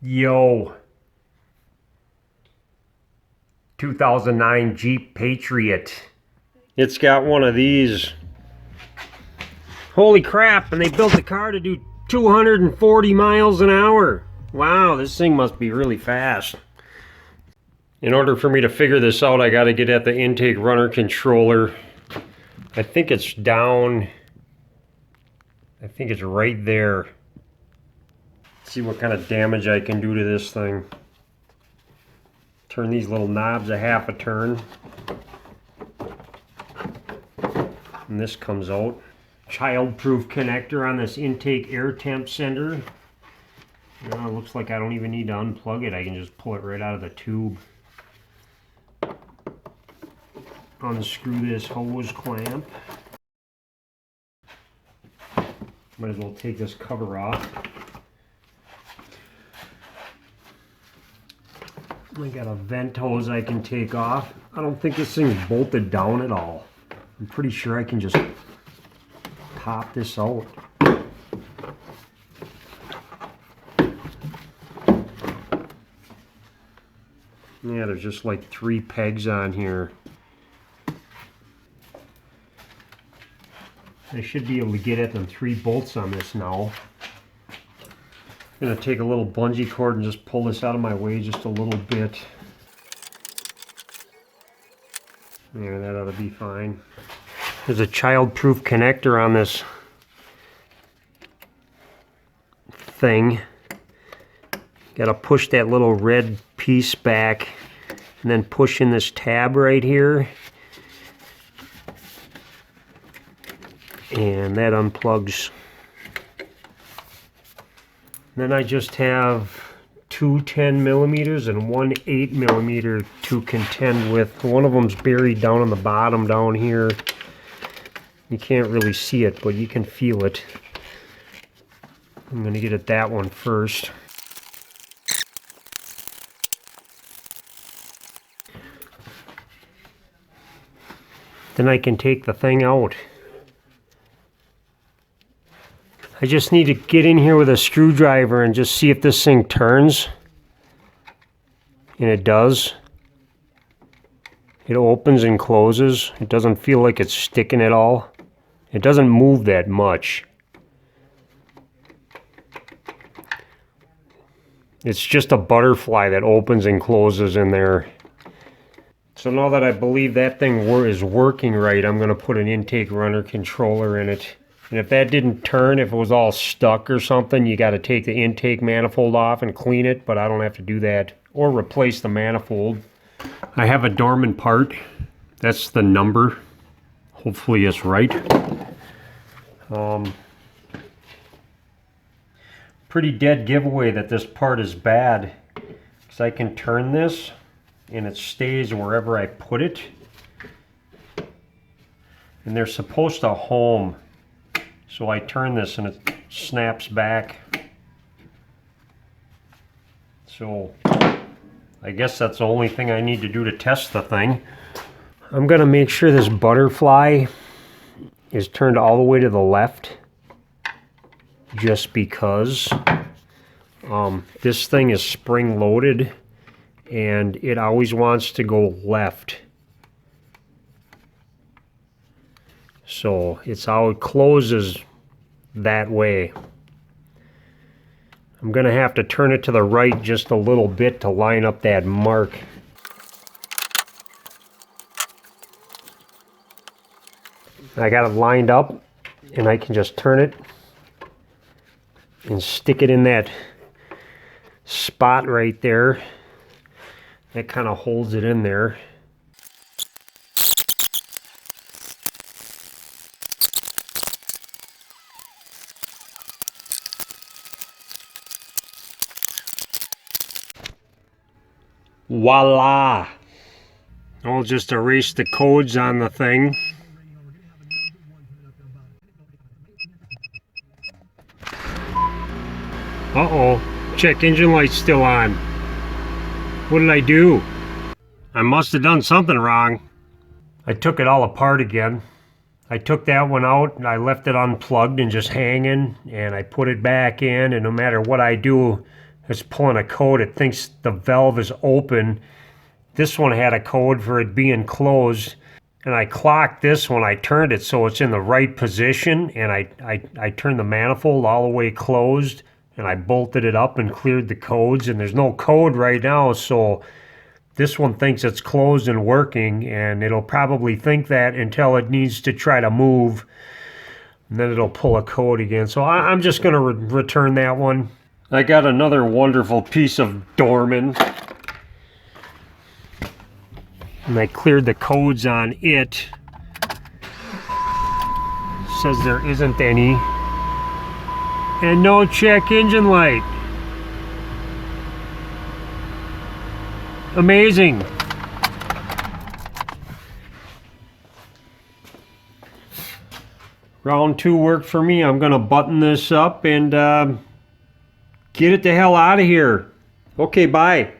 Yo, 2009 Jeep Patriot. It's got one of these. Holy crap, and they built the car to do 240 miles an hour. Wow, this thing must be really fast. In order for me to figure this out, I got to get at the intake runner controller. I think it's down. I think it's right there. See what kind of damage I can do to this thing. Turn these little knobs a half a turn. And this comes out. Child-proof connector on this intake air temp sender. Now it looks like I don't even need to unplug it. I can just pull it right out of the tube. Unscrew this hose clamp. Might as well take this cover off. I got a vent hose I can take off. I don't think this thing's bolted down at all. I'm pretty sure I can just pop this out. Yeah, there's just like 3 pegs on here. I should be able to get at them 3 bolts on this now. I'm going to take a little bungee cord and just pull this out of my way just a little bit. Yeah, that ought to be fine. There's a child-proof connector on this thing. Got to push that little red piece back and then push in this tab right here. And that unplugs. Then I just have 2 10mm and 1 8mm to contend with. One of them's buried down on the bottom down here. You can't really see it, but you can feel it. I'm going to get at that one first. Then I can take the thing out. I just need to get in here with a screwdriver and just see if this thing turns. And it does. It opens and closes. It doesn't feel like it's sticking at all. It doesn't move that much. It's just a butterfly that opens and closes in there. So now that I believe that thing is working right, I'm going to put an intake runner controller in it. And if that didn't turn, if it was all stuck or something, you got to take the intake manifold off and clean it, but I don't have to do that. Or replace the manifold. I have a dormant part. That's the number. Hopefully it's right. Pretty dead giveaway that this part is bad. Because I can turn this and it stays wherever I put it. And they're supposed to home. So I turn this and it snaps back. So I guess that's the only thing I need to do to test the thing. I'm going to make sure this butterfly is turned all the way to the left. Just because this thing is spring loaded and it always wants to go left. So it's how it closes that way. I'm going to have to turn it to the right just a little bit to line up that mark. I got it lined up and I can just turn it and stick it in that spot right there. That kind of holds it in there. Voila! I'll just erase the codes on the thing. Uh-oh, check engine light's still on. What did I do? I must have done something wrong. I took it all apart again. I took that one out and I left it unplugged and just hanging, and I put it back in, and no matter what I do, It's pulling a code. It thinks the valve is open. This one had a code for it being closed. And I clocked this when I turned it so it's in the right position, and I turned the manifold all the way closed, and I bolted it up and cleared the codes, and there's no code right now, so this one thinks it's closed and working, and it'll probably think that until it needs to try to move, and then it'll pull a code again. So I'm just going to return that one. I got another wonderful piece of Dorman. And I cleared the codes on it. Says there isn't any. And no check engine light. Amazing. Round 2 worked for me. I'm gonna button this up and get it the hell out of here. Okay, bye.